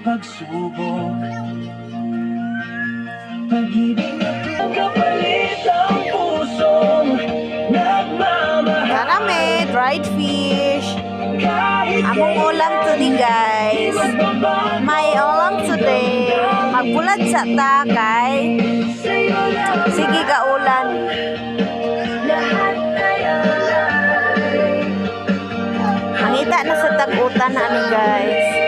pagsubok. Pag-ibig na kapalit ang pusong nagmamahal. Karami, dried fish. Among ulam today guys. May ulam today. Magbulat sa takay. Sige ka ulan. Mangita na sa tag-utan na ni guys.